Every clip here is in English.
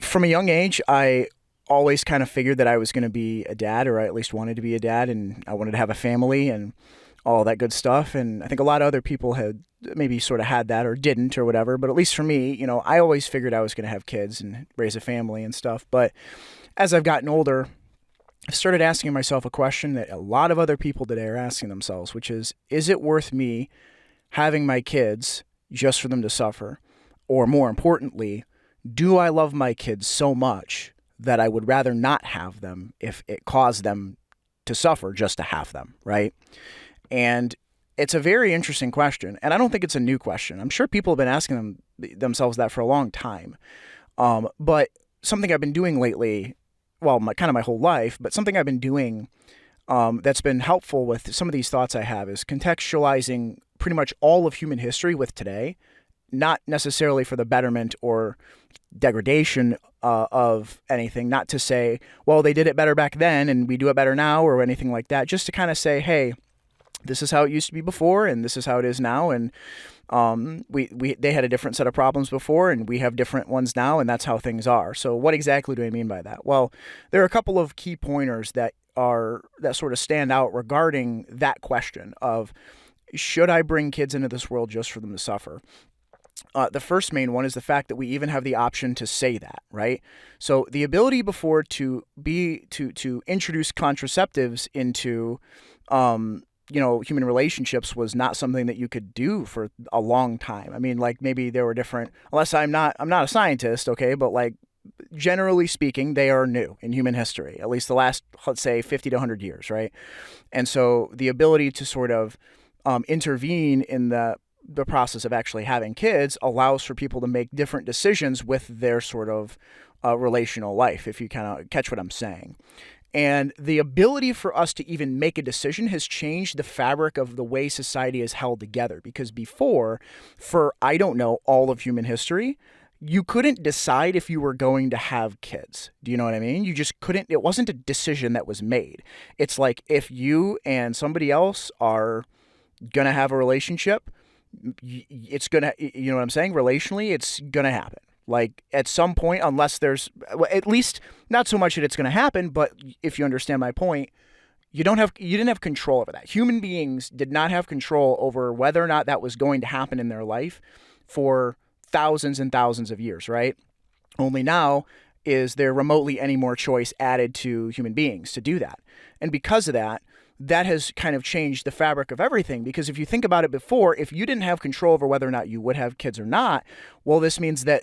From a young age, I always kind of figured that I was going to be a dad, or I at least wanted to be a dad, and I wanted to have a family and all that good stuff. And I think a lot of other people had maybe sort of had that or didn't or whatever. But at least for me, I always figured I was going to have kids and raise a family and stuff. But as I've gotten older, I've started asking myself a question that a lot of other people today are asking themselves, which is it worth me having my kids just for them to suffer? Or more importantly, do I love my kids so much that I would rather not have them if it caused them to suffer just to have them, right? And it's a very interesting question, and I don't think it's a new question. I'm sure people have been asking themselves that for a long time. But something I've been doing lately, well, my whole life, but something I've been doing that's been helpful with some of these thoughts I have is contextualizing pretty much all of human history with today, not necessarily for the betterment or degradation of anything, not to say, well, they did it better back then and we do it better now or anything like that, just to kind of say, hey, this is how it used to be before and this is how it is now. And they had a different set of problems before and we have different ones now, and that's how things are. So what exactly do I mean by that? Well, there are a couple of key pointers that sort of stand out regarding that question of, should I bring kids into this world just for them to suffer? The first main one is the fact that we even have the option to say that, right? So the ability before to introduce contraceptives into human relationships was not something that you could do for a long time. I mean, like, maybe there were different, unless I'm not a scientist, okay, but like, generally speaking, they are new in human history, at least the last, let's say, 50 to 100 years, right? And so the ability to sort of intervene in the process of actually having kids allows for people to make different decisions with their sort of relational life, if you kind of catch what I'm saying. And the ability for us to even make a decision has changed the fabric of the way society is held together. Because before, for, I don't know, all of human history, you couldn't decide if you were going to have kids. Do you know what I mean? You just couldn't. It wasn't a decision that was made. It's like, if you and somebody else are going to have a relationship, it's going to, you know what I'm saying? Relationally, it's going to happen. Like, at some point, unless there's, well, at least not so much that it's going to happen, but if you understand my point, you didn't have control over that. Human beings did not have control over whether or not that was going to happen in their life for thousands and thousands of years, right? Only now is there remotely any more choice added to human beings to do that. And because of that, that has kind of changed the fabric of everything. Because if you think about it before, if you didn't have control over whether or not you would have kids or not, well, this means that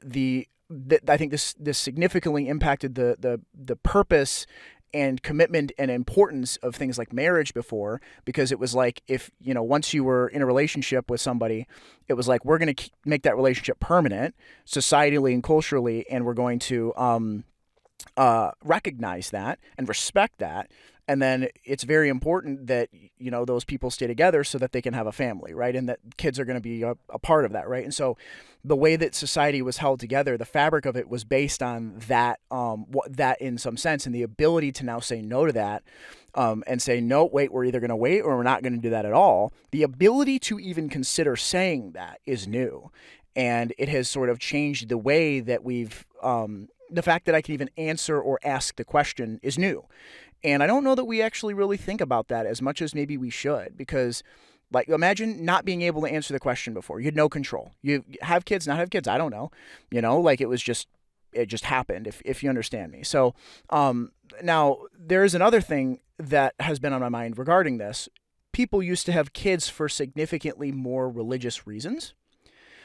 I think this significantly impacted the purpose and commitment and importance of things like marriage before, because it was like, if, once you were in a relationship with somebody, it was like, we're going to make that relationship permanent societally and culturally, and we're going to recognize that and respect that. And then it's very important that, those people stay together so that they can have a family, right? And that kids are going to be a part of that, right? And so the way that society was held together, the fabric of it was based on that, that in some sense, and the ability to now say no to that, and say, no, wait, we're either going to wait or we're not going to do that at all. The ability to even consider saying that is new. And it has sort of changed the way that the fact that I can even answer or ask the question is new. And I don't know that we actually really think about that as much as maybe we should, because, like, imagine not being able to answer the question before. You had no control. You have kids, not have kids, I don't know. Like, it just happened, if you understand me. So now there's another thing that has been on my mind regarding this. People used to have kids for significantly more religious reasons.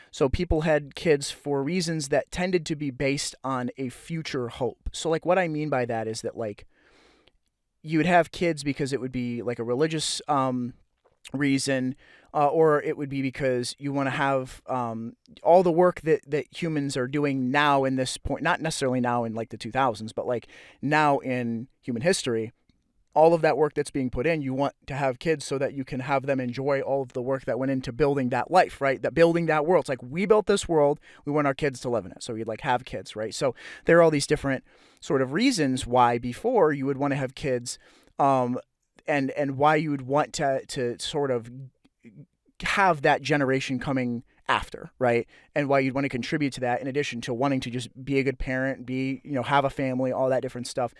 So people had kids for reasons that tended to be based on a future hope. So, like, what I mean by that is that, like, you would have kids because it would be like a religious reason, or it would be because you want to have all the work that humans are doing now in this point, not necessarily now in like the 2000s, but like now in human history, all of that work that's being put in, you want to have kids so that you can have them enjoy all of the work that went into building that life, right? That building that world. It's like, we built this world, we want our kids to live in it. So you'd like have kids, right? So there are all these different sort of reasons why before you would want to have kids, and why you would want to sort of have that generation coming after, right? And why you'd want to contribute to that in addition to wanting to just be a good parent, have a family, all that different stuff.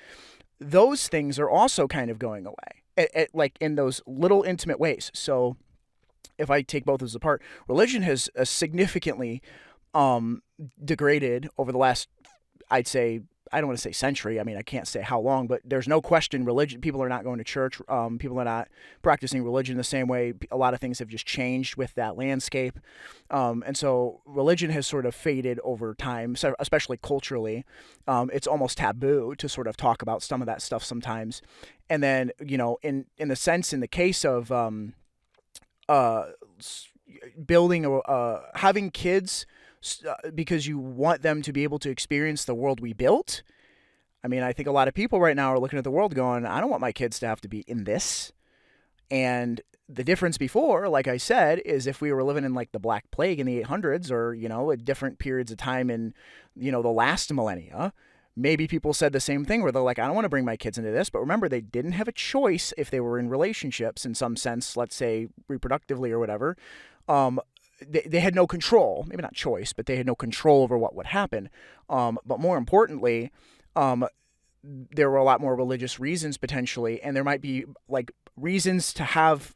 Those things are also kind of going away, like in those little intimate ways. So if I take both of those apart, religion has significantly um, degraded over the last, I'd say, I don't want to say century. I mean, I can't say how long, but there's no question religion. People are not going to church. People are not practicing religion the same way. A lot of things have just changed with that landscape. And so religion has sort of faded over time, especially culturally. It's almost taboo to sort of talk about some of that stuff sometimes. And then, in the case of uh, building, having kids because you want them to be able to experience the world we built. I mean, I think a lot of people right now are looking at the world going, I don't want my kids to have to be in this. And the difference before, like I said, is if we were living in like the Black Plague in the 800s or, at different periods of time in, the last millennia, maybe people said the same thing where they're like, I don't want to bring my kids into this. But remember, they didn't have a choice if they were in relationships in some sense, let's say reproductively or whatever. They had no control, maybe not choice, but they had no control over what would happen. But more importantly, there were a lot more religious reasons potentially, and there might be like reasons to have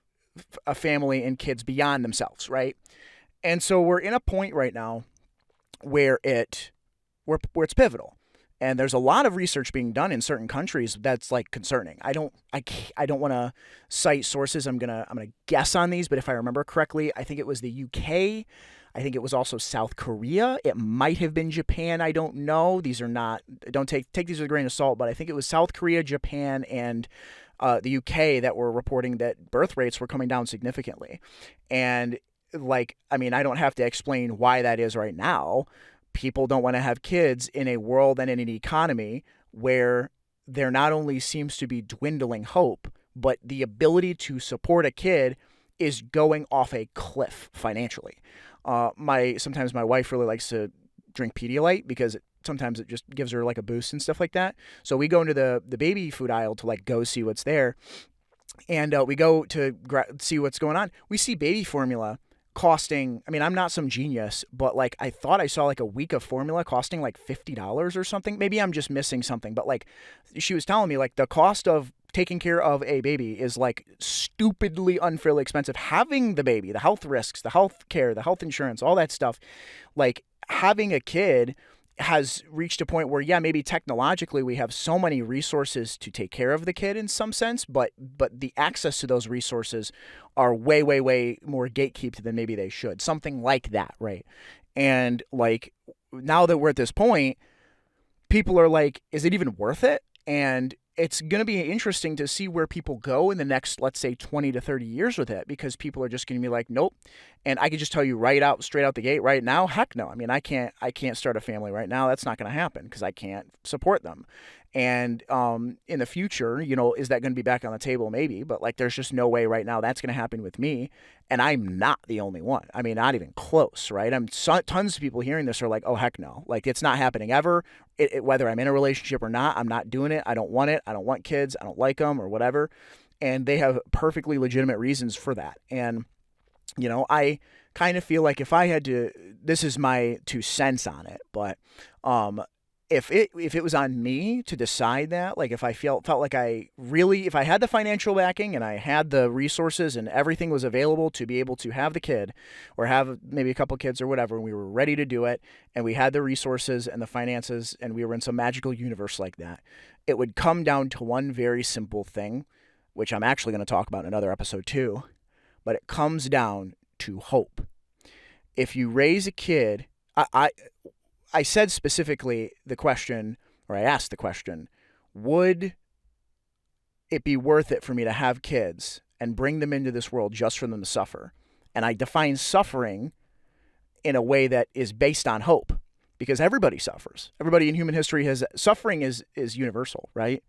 a family and kids beyond themselves, right? And so we're in a point right now where it's pivotal. And there's a lot of research being done in certain countries that's like concerning. I don't want to cite sources. I'm gonna guess on these, but if I remember correctly, I think it was the UK. I think it was also South Korea. It might have been Japan. I don't know. These are not. Don't take these with a grain of salt. But I think it was South Korea, Japan, and the UK that were reporting that birth rates were coming down significantly. And I don't have to explain why that is right now. People don't want to have kids in a world and in an economy where there not only seems to be dwindling hope, but the ability to support a kid is going off a cliff financially. Sometimes my wife really likes to drink Pedialyte because sometimes it just gives her like a boost and stuff like that. So we go into the baby food aisle to like go see what's there, and we go to see what's going on. We see baby formula costing, I'm not some genius, but like I thought I saw like a week of formula costing like $50 or something. Maybe I'm just missing something, but like she was telling me like the cost of taking care of a baby is like stupidly unfairly expensive. Having the baby, the health risks, the health care, the health insurance, all that stuff, like having a kid has reached a point where, yeah, maybe technologically we have so many resources to take care of the kid in some sense, but the access to those resources are way, way, way more gatekeeped than maybe they should. Something like that, right? And like now that we're at this point, people are like, is it even worth it? And it's going to be interesting to see where people go in the next, let's say, 20 to 30 years with it, because people are just going to be like, nope. And I could just tell you straight out the gate right now, heck no. I can't start a family right now. That's not going to happen because I can't support them. And in the future, is that going to be back on the table? Maybe, but like, there's just no way right now that's going to happen with me. And I'm not the only one. Not even close, right? Tons of people hearing this are like, oh, heck no. Like, it's not happening ever. Whether I'm in a relationship or not, I'm not doing it. I don't want it. I don't want kids. I don't like them or whatever. And they have perfectly legitimate reasons for that. And, I kind of feel like if I had to, this is my 2 cents on it, but if it was on me to decide that, like if I felt like if I had the financial backing and I had the resources and everything was available to be able to have the kid or have maybe a couple kids or whatever, and we were ready to do it and we had the resources and the finances and we were in some magical universe like that, it would come down to one very simple thing, which I'm actually going to talk about in another episode too, but it comes down to hope. If you raise a kid, I said specifically the question, or I asked the question, would it be worth it for me to have kids and bring them into this world just for them to suffer? And I define suffering in a way that is based on hope, because everybody suffers. Everybody in human history suffering is universal, right?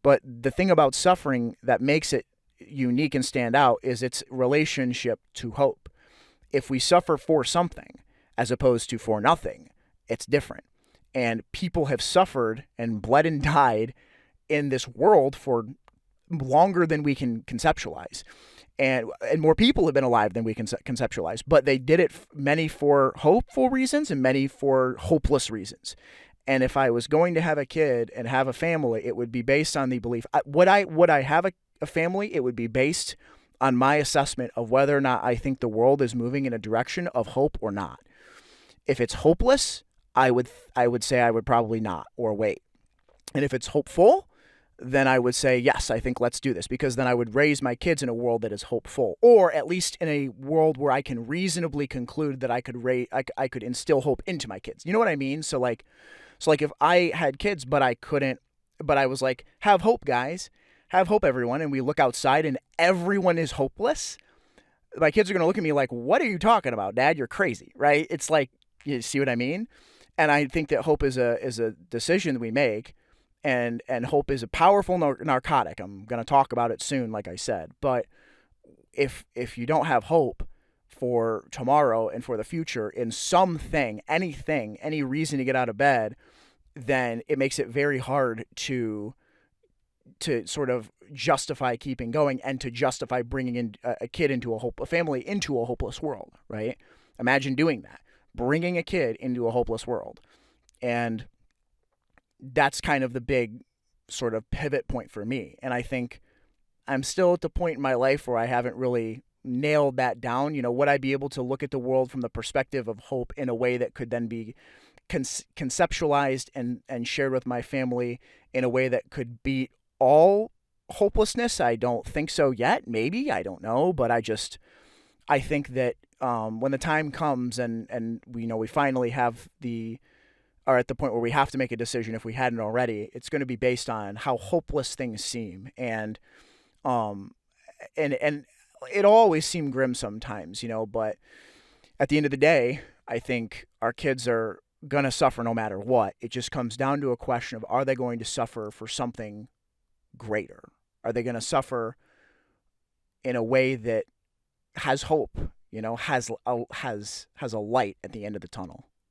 But the thing about suffering that makes it unique and stand out is its relationship to hope. If we suffer for something as opposed to for nothing, it's different. And people have suffered and bled and died in this world for longer than we can conceptualize. and more people have been alive than we can conceptualize. But they did it, many for hopeful reasons and many for hopeless reasons. And if I was going to have a kid and have a family, it would be based on the belief. Would I have a family? It would be based on my assessment of whether or not I think the world is moving in a direction of hope or not. If it's hopeless, I would say I would probably not, or wait. And if it's hopeful, then I would say, yes, I think let's do this, because then I would raise my kids in a world that is hopeful, or at least in a world where I can reasonably conclude that I could instill hope into my kids. You know what I mean? So like if I had kids, but I was like, have hope, guys, have hope, everyone, and we look outside and everyone is hopeless, my kids are going to look at me like, what are you talking about, Dad? You're crazy, right? It's like, you see what I mean? And I think that hope is a decision that we make, and hope is a powerful narcotic. I'm going to talk about it soon, like I said. But if you don't have hope for tomorrow and for the future in something, anything, any reason to get out of bed, then it makes it very hard to sort of justify keeping going, and to justify bringing in a family into a hopeless world, right? Imagine doing that, bringing a kid into a hopeless world. And that's kind of the big sort of pivot point for me. And I think I'm still at the point in my life where I haven't really nailed that down. Would I be able to look at the world from the perspective of hope in a way that could then be conceptualized and shared with my family in a way that could beat all hopelessness? I don't think so yet. Maybe, I don't know. But I think that when the time comes and we finally are at the point where we have to make a decision, if we hadn't already, it's going to be based on how hopeless things seem. And it always seemed grim sometimes, but at the end of the day, I think our kids are going to suffer no matter what. It just comes down to a question of, are they going to suffer for something greater? Are they going to suffer in a way that has hope, has a light at the end of the tunnel?